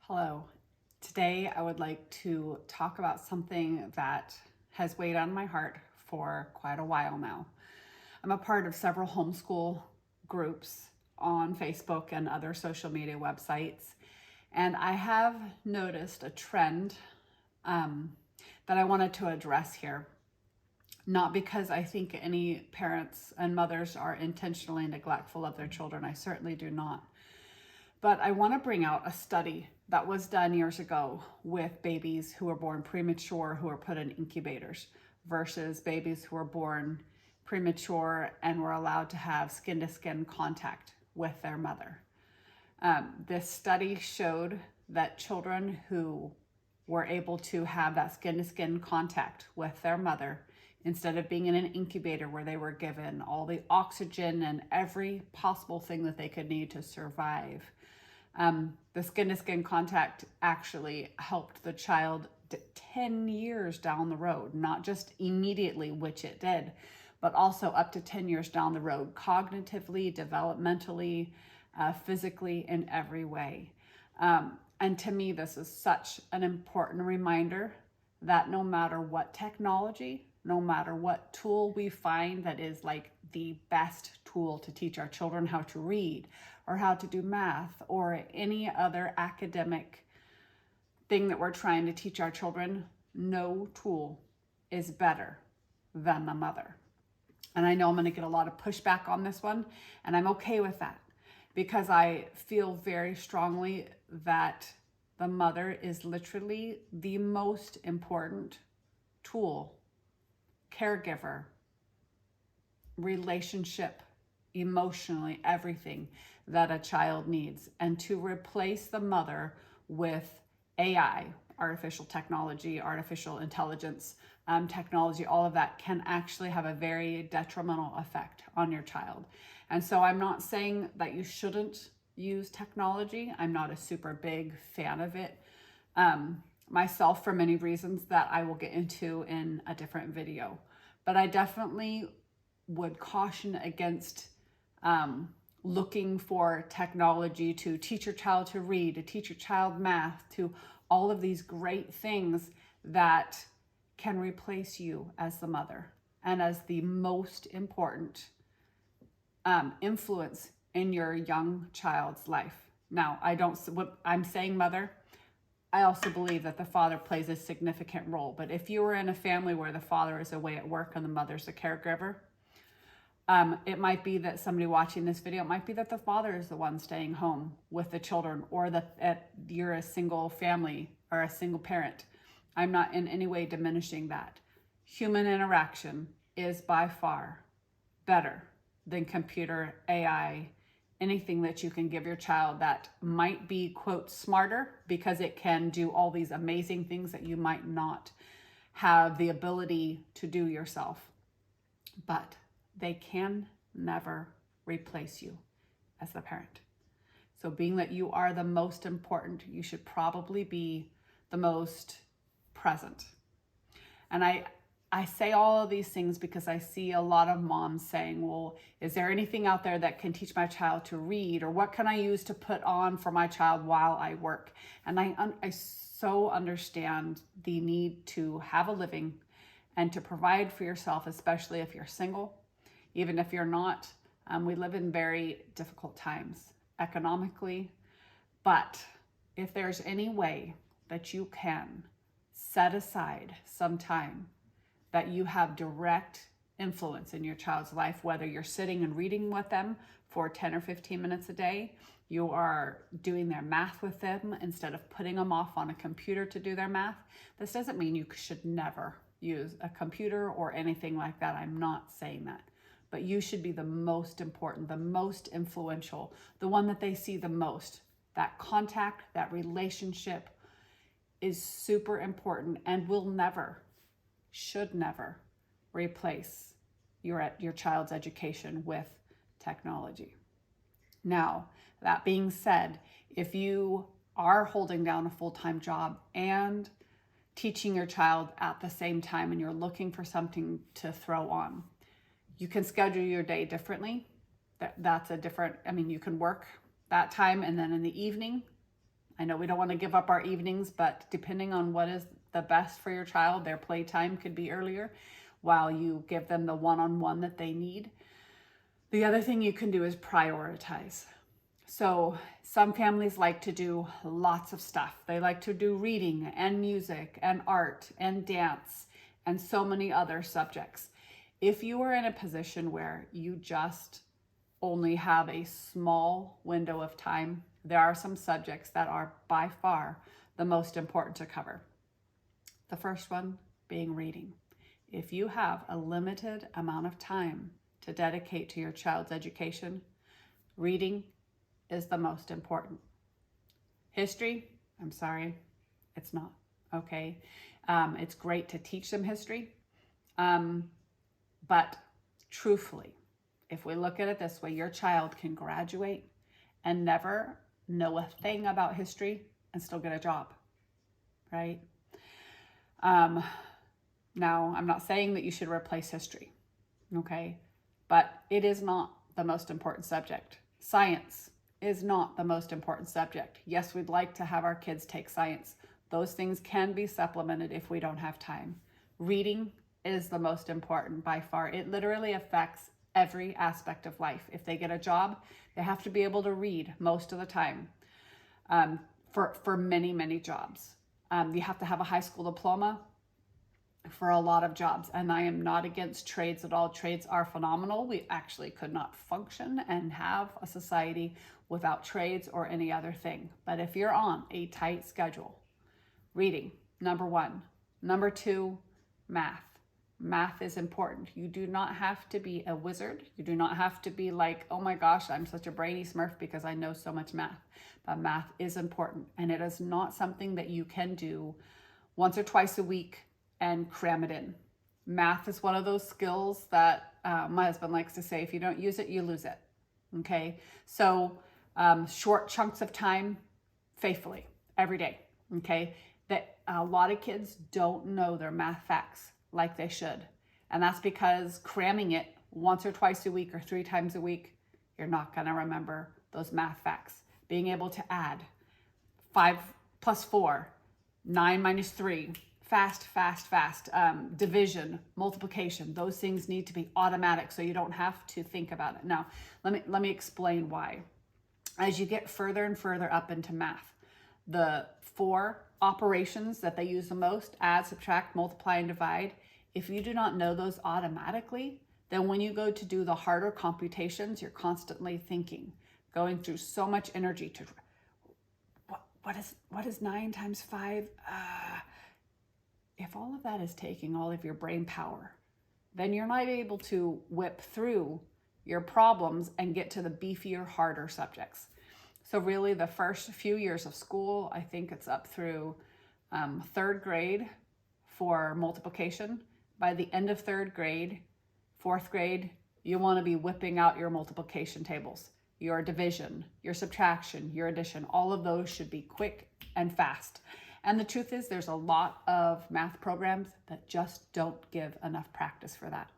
Hello. Today I would like to talk about something that has weighed on my heart for quite a while now. I'm a part of several homeschool groups on Facebook and other social media websites, and I have noticed a trend that I wanted to address here. Not because I think any parents and mothers are intentionally neglectful of their children. I certainly do not. But I want to bring out a study that was done years ago with babies who were born premature who were put in incubators versus babies who were born premature and were allowed to have skin-to-skin contact with their mother. This study showed that children who were able to have that skin-to-skin contact with their mother, instead of being in an incubator where they were given all the oxygen and every possible thing that they could need to survive, the skin-to-skin contact actually helped the child 10 years down the road, not just immediately, which it did, but also up to 10 years down the road, cognitively, developmentally, physically, in every way. And to me, this is such an important reminder that no matter what technology, no matter what tool we find that is like the best tool to teach our children how to read or how to do math or any other academic thing that we're trying to teach our children, no tool is better than the mother. And I know I'm going to get a lot of pushback on this one, and I'm okay with that because I feel very strongly that the mother is literally the most important tool, caregiver, relationship, emotionally, everything that a child needs. And to replace the mother with AI, artificial technology, artificial intelligence, technology, all of that can actually have a very detrimental effect on your child. And so I'm not saying that you shouldn't use technology. I'm not a super big fan of it myself for many reasons that I will get into in a different video. But I definitely would caution against looking for technology to teach your child to read, to teach your child math, to all of these great things that can replace you as the mother and as the most important influence in your young child's life. Now, what I'm saying mother, I also believe that the father plays a significant role. But if you were in a family where the father is away at work and the mother's a caregiver, it might be that somebody watching this video, it might be that the father is the one staying home with the children, or that you're a single family or a single parent. I'm not in any way diminishing that. Human interaction is by far better than computer, AI, anything that you can give your child that might be, quote, smarter because it can do all these amazing things that you might not have the ability to do yourself. But they can never replace you as the parent. So being that you are the most important, you should probably be the most present. And I say all of these things because I see a lot of moms saying, well, is there anything out there that can teach my child to read? Or what can I use to put on for my child while I work? And I so understand the need to have a living and to provide for yourself, especially if you're single. Even if you're not, we live in very difficult times economically. But if there's any way that you can set aside some time that you have direct influence in your child's life, whether you're sitting and reading with them for 10 or 15 minutes a day, you are doing their math with them instead of putting them off on a computer to do their math. This doesn't mean you should never use a computer or anything like that. I'm not saying that. But you should be the most important, the most influential, the one that they see the most. That contact, that relationship is super important and will never, should never replace your child's education with technology. Now, that being said, if you are holding down a full-time job and teaching your child at the same time and you're looking for something to throw on, you can schedule your day differently. That's a different, you can work that time and then in the evening I know we don't want to give up our evenings, but depending on what is the best for your child, their playtime could be earlier while you give them the one-on-one that they need. The other thing you can do is prioritize. So some families like to do lots of stuff. They like to do reading and music and art and dance and so many other subjects. If you are in a position where you just only have a small window of time, there are some subjects that are by far the most important to cover. The first one being reading. If you have a limited amount of time to dedicate to your child's education, reading is the most important. History, I'm sorry, it's not, okay? It's great to teach them history, but truthfully, if we look at it this way, your child can graduate and never know a thing about history and still get a job, right? Now, I'm not saying that you should replace history, okay? But it is not the most important subject. Science is not the most important subject. Yes, we'd like to have our kids take science. Those things can be supplemented if we don't have time. Reading is the most important by far. It literally affects every aspect of life. If they get a job, they have to be able to read most of the time for many, many jobs. You have to have a high school diploma for a lot of jobs. And I am not against trades at all. Trades are phenomenal. We actually could not function and have a society without trades or any other thing. But if you're on a tight schedule, reading, number one. Number two, math. Math is important. You do not have to be a wizard. You do not have to be like, oh my gosh, I'm such a brainy smurf because I know so much math. But math is important, and it is not something that you can do once or twice a week and cram it in. Math is one of those skills that my husband likes to say, if you don't use it, you lose it. Okay, so short chunks of time, faithfully, every day. Okay, that a lot of kids don't know their math facts like they should. And that's because cramming it once or twice a week or 3 times a week, you're not gonna remember those math facts. Being able to add 5 plus 4, 9 minus 3, fast, division, multiplication, those things need to be automatic so you don't have to think about it. Now, let me explain why. As you get further and further up into math, the 4 operations that they use the most, add, subtract, multiply, and divide, if you do not know those automatically, then when you go to do the harder computations, you're constantly thinking, going through so much energy to, what is 9 times 5? If all of that is taking all of your brain power, then you're not able to whip through your problems and get to the beefier, harder subjects. So really the first few years of school, I think it's up through 3rd grade for multiplication. By the end of 3rd grade, 4th grade, you want to be whipping out your multiplication tables, your division, your subtraction, your addition. All of those should be quick and fast. And the truth is there's a lot of math programs that just don't give enough practice for that.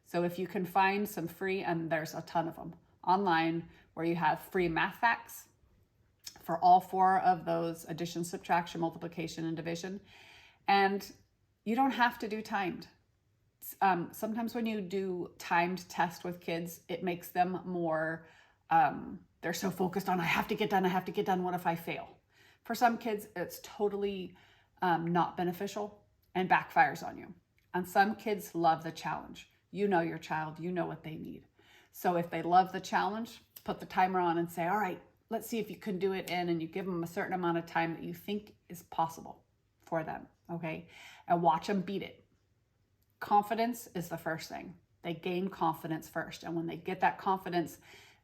So if you can find some free, and there's a ton of them online, where you have free math facts for all 4 of those: addition, subtraction, multiplication, and division. And you don't have to do timed. Sometimes when you do timed tests with kids, it makes them more, they're so focused on, I have to get done, what if I fail? For some kids, it's totally not beneficial and backfires on you. And some kids love the challenge. You know your child, you know what they need. So if they love the challenge, put the timer on and say, all right, let's see if you can do it in, and you give them a certain amount of time that you think is possible for them, okay? And watch them beat it. Confidence is the first thing. They gain confidence first. And when they get that confidence,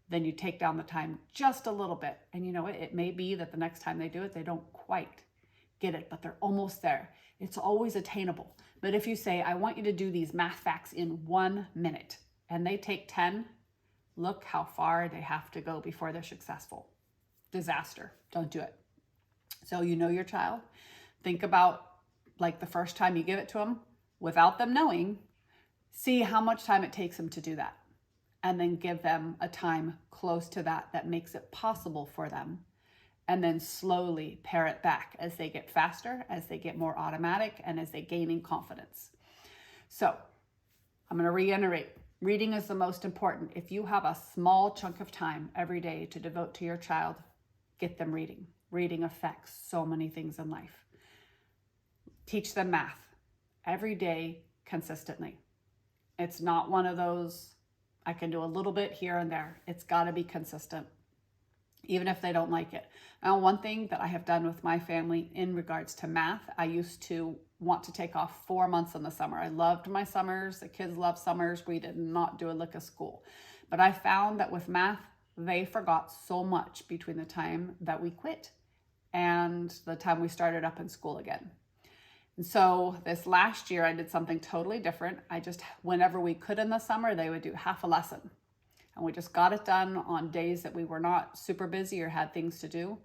then you take down the time just a little bit. And you know what? It may be that the next time they do it, they don't quite get it, but they're almost there. It's always attainable. But if you say, I want you to do these math facts in 1 minute, and they take 10, look how far they have to go before they're successful. Disaster. Don't do it. So you know your child. Think about like the first time you give it to them without them knowing. See how much time it takes them to do that. And then give them a time close to that that makes it possible for them. and then slowly pare it back as they get faster, as they get more automatic, and as they gain in confidence. So I'm going to reiterate, reading is the most important. If you have a small chunk of time every day to devote to your child, get them reading. Reading affects so many things in life. Teach them math every day consistently. It's not one of those, I can do a little bit here and there. It's got to be consistent, even if they don't like it. Now, one thing that I have done with my family in regards to math, I used to want to take off 4 months in the summer. I loved my summers. The kids loved summers. We did not do a lick of school. But I found that with math, they forgot so much between the time that we quit and the time we started up in school again. And so this last year, I did something totally different. I just, whenever we could in the summer, they would do half a lesson. And we just got it done on days that we were not super busy or had things to do.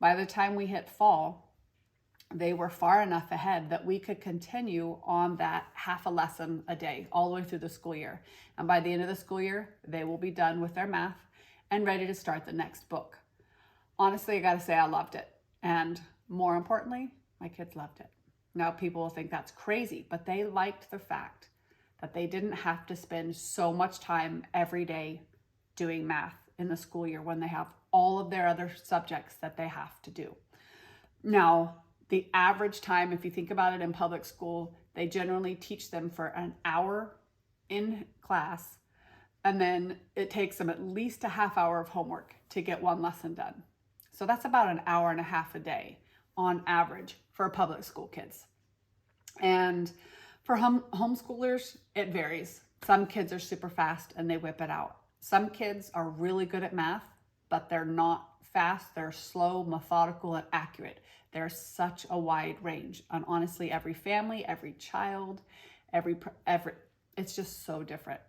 By the time we hit fall, they were far enough ahead that we could continue on that half a lesson a day all the way through the school year. And by the end of the school year, they will be done with their math and ready to start the next book. Honestly, I gotta say I loved it. And more importantly, my kids loved it. Now people will think that's crazy, but they liked the fact that they didn't have to spend so much time every day doing math in the school year when they have all of their other subjects that they have to do. Now, the average time, if you think about it in public school, they generally teach them for an hour in class, and then it takes them at least a half hour of homework to get one lesson done. So that's about an hour and a half a day on average for public school kids. And for homeschoolers, it varies. Some kids are super fast and they whip it out. Some kids are really good at math, but they're not fast. They're slow, methodical, and accurate. There's such a wide range. And honestly, every family, every child, every it's just so different.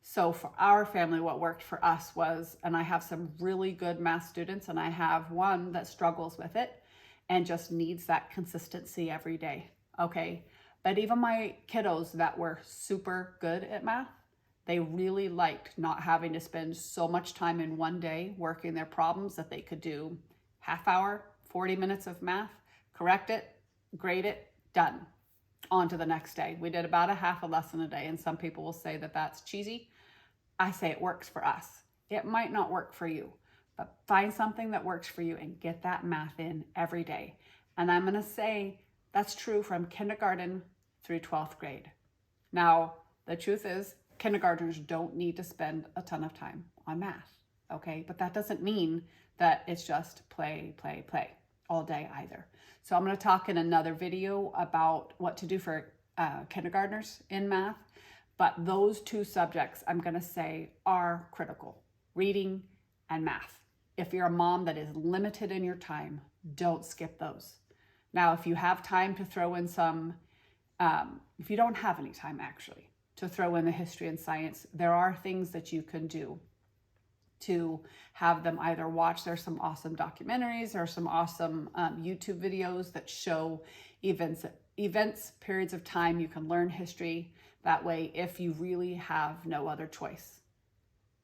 So for our family, what worked for us was, and I have some really good math students, and I have one that struggles with it and just needs that consistency every day. Okay. But even my kiddos that were super good at math, they really liked not having to spend so much time in one day working their problems that they could do half hour, 40 minutes of math, correct it, grade it, done. On to the next day. We did about a half a lesson a day, and some people will say that that's cheesy. I say it works for us. It might not work for you, but find something that works for you and get that math in every day. And I'm going to say that's true from kindergarten through 12th grade. Now, the truth is, kindergartners don't need to spend a ton of time on math, okay? But that doesn't mean that it's just play, play, play all day either. So I'm going to talk in another video about what to do for kindergartners in math. But those two subjects I'm going to say are critical, reading and math. If you're a mom that is limited in your time, don't skip those. Now, if you have time to throw in some, if you don't have any time actually, to throw in the history and science, there are things that you can do to have them either watch. There's some awesome documentaries or some awesome YouTube videos that show events, periods of time. You can learn history that way if you really have no other choice.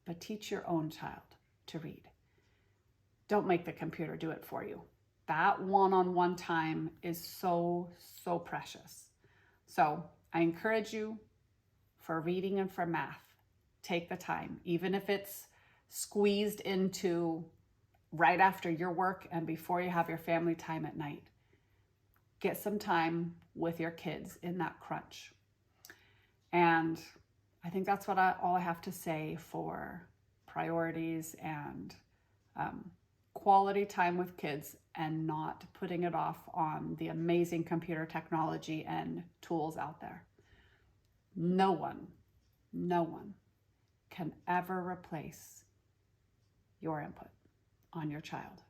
But teach your own child to read. Don't make the computer do it for you. That one-on-one time is so, so precious. So I encourage you, for reading and for math, take the time, even if it's squeezed into right after your work and before you have your family time at night. Get some time with your kids in that crunch. And I think that's what all I have to say for priorities and quality time with kids, and not putting it off on the amazing computer technology and tools out there. No one can ever replace your input on your child.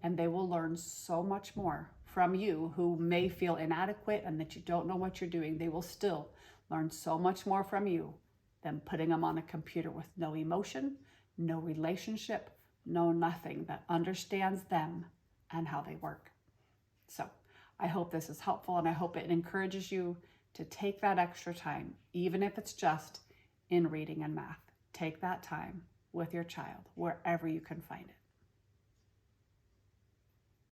And they will learn so much more from you, who may feel inadequate and that you don't know what you're doing. They will still learn so much more from you than putting them on a computer with no emotion, no relationship, no nothing that understands them and how they work. So I hope this is helpful, and I hope it encourages you to take that extra time, even if it's just in reading and math. Take that time with your child wherever you can find it.